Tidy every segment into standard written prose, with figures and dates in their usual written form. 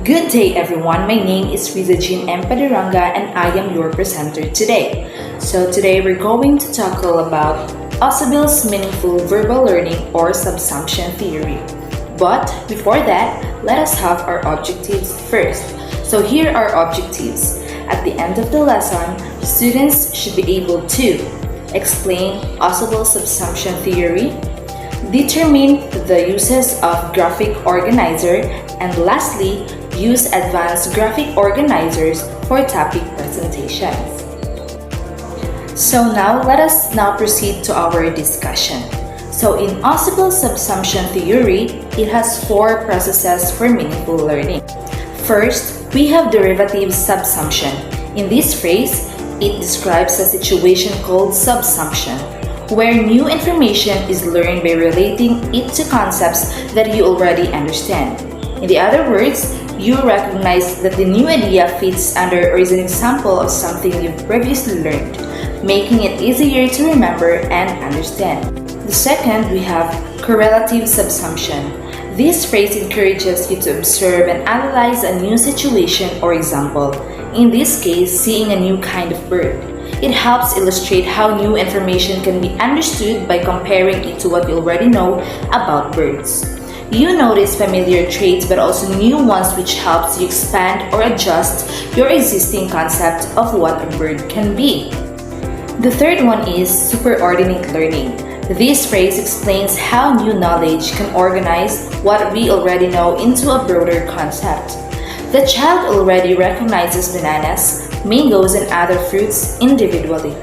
Good day everyone, my name is Riza Jean M. Padiranga and I am your presenter today. So today we're going to tackle about Ausubel's meaningful verbal learning or subsumption theory. But before that, let us have our objectives first. So here are objectives. At the end of the lesson, students should be able to explain Ausubel's subsumption theory, determine the uses of graphic organizer, and lastly, use advanced graphic organizers for topic presentations. So let us proceed to our discussion. So in Ausubel's subsumption theory, it has four processes for meaningful learning. First, we have derivative subsumption. In this phrase, it describes a situation called subsumption, where new information is learned by relating it to concepts that you already understand. In other words, you recognize that the new idea fits under or is an example of something you've previously learned, making it easier to remember and understand. The second, we have correlative subsumption. This phrase encourages you to observe and analyze a new situation or example, in this case, seeing a new kind of bird. It helps illustrate how new information can be understood by comparing it to what you already know about birds. You notice familiar traits but also new ones, which helps you expand or adjust your existing concept of what a bird can be. The third one is superordinate learning. This phrase explains how new knowledge can organize what we already know into a broader concept. The child already recognizes bananas, mangoes, and other fruits individually,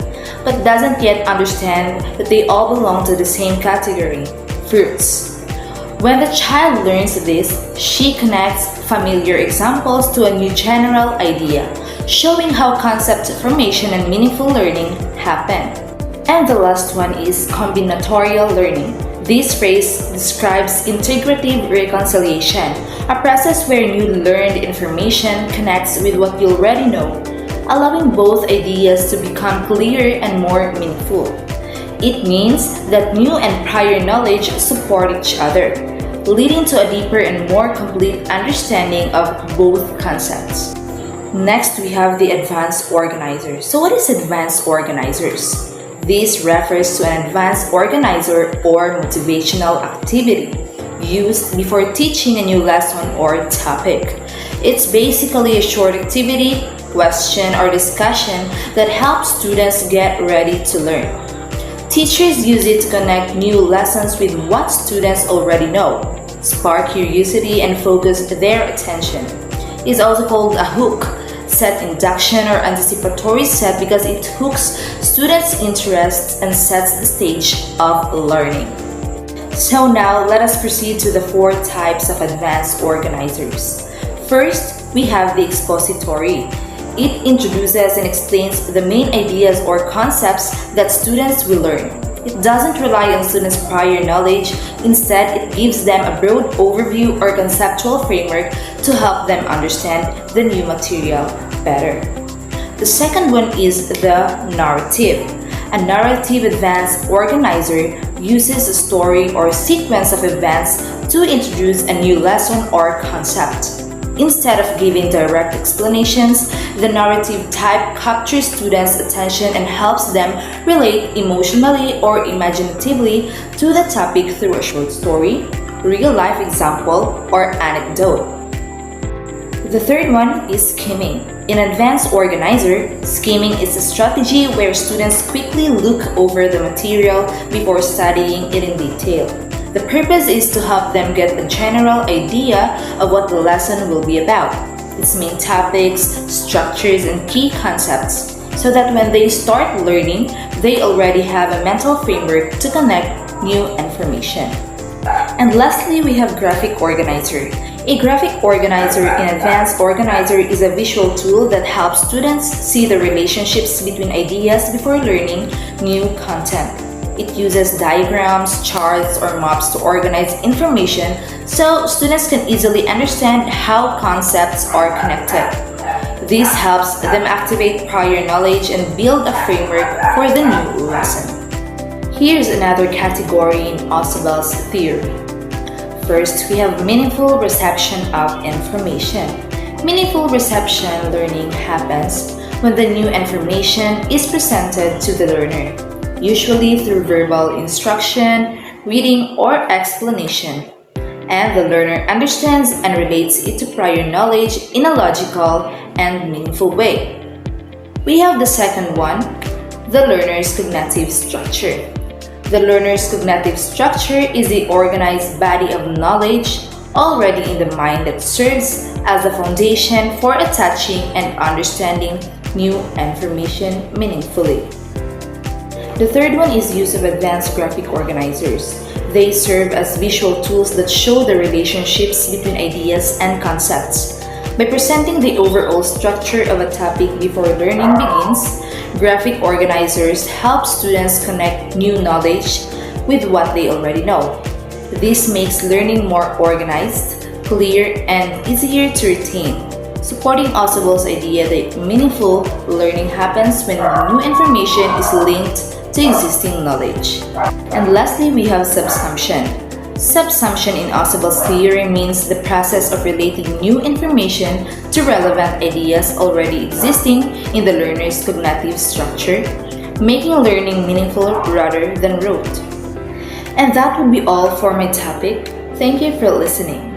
but doesn't yet understand that they all belong to the same category, fruits. When the child learns this, she connects familiar examples to a new general idea, showing how concept formation and meaningful learning happen. And the last one is combinatorial learning. This phrase describes integrative reconciliation, a process where new learned information connects with what you already know, allowing both ideas to become clearer and more meaningful. It means that new and prior knowledge support each other, leading to a deeper and more complete understanding of both concepts. Next, we have the advanced organizers. So what is advanced organizers? This refers to an advanced organizer or motivational activity used before teaching a new lesson or topic. It's basically a short activity, question, or discussion that helps students get ready to learn. Teachers use it to connect new lessons with what students already know, spark curiosity, and focus their attention. It's also called a hook, set induction, or anticipatory set because it hooks students' interests and sets the stage of learning. So now let us proceed to the four types of advanced organizers. First, we have the expository. It introduces and explains the main ideas or concepts that students will learn. It doesn't rely on students' prior knowledge. Instead, it gives them a broad overview or conceptual framework to help them understand the new material better. The second one is the narrative. A narrative advanced organizer uses a story or sequence of events to introduce a new lesson or concept. Instead of giving direct explanations, the narrative type captures students' attention and helps them relate emotionally or imaginatively to the topic through a short story, real-life example, or anecdote. The third one is scheming. In advanced organizer, scheming is a strategy where students quickly look over the material before studying it in detail. The purpose is to help them get a general idea of what the lesson will be about, its main topics, structures, and key concepts, so that when they start learning, they already have a mental framework to connect new information. And lastly, we have graphic organizer. A graphic organizer in advanced organizer is a visual tool that helps students see the relationships between ideas before learning new content. It uses diagrams, charts, or maps to organize information so students can easily understand how concepts are connected. This helps them activate prior knowledge and build a framework for the new lesson. Here's another category in Ausubel's theory. First, we have meaningful reception of information. Meaningful reception learning happens when the new information is presented to the learner, usually through verbal instruction, reading, or explanation, and the learner understands and relates it to prior knowledge in a logical and meaningful way. We have the second one, the learner's cognitive structure. The learner's cognitive structure is the organized body of knowledge already in the mind that serves as the foundation for attaching and understanding new information meaningfully. The third one is use of advanced graphic organizers. They serve as visual tools that show the relationships between ideas and concepts. By presenting the overall structure of a topic before learning begins, graphic organizers help students connect new knowledge with what they already know. This makes learning more organized, clear, and easier to retain, supporting Ausubel's idea that meaningful learning happens when new information is linked to existing knowledge. And lastly, we have subsumption. Subsumption in Ausubel's theory means the process of relating new information to relevant ideas already existing in the learner's cognitive structure, making learning meaningful rather than rote. And that would be all for my topic. Thank you for listening.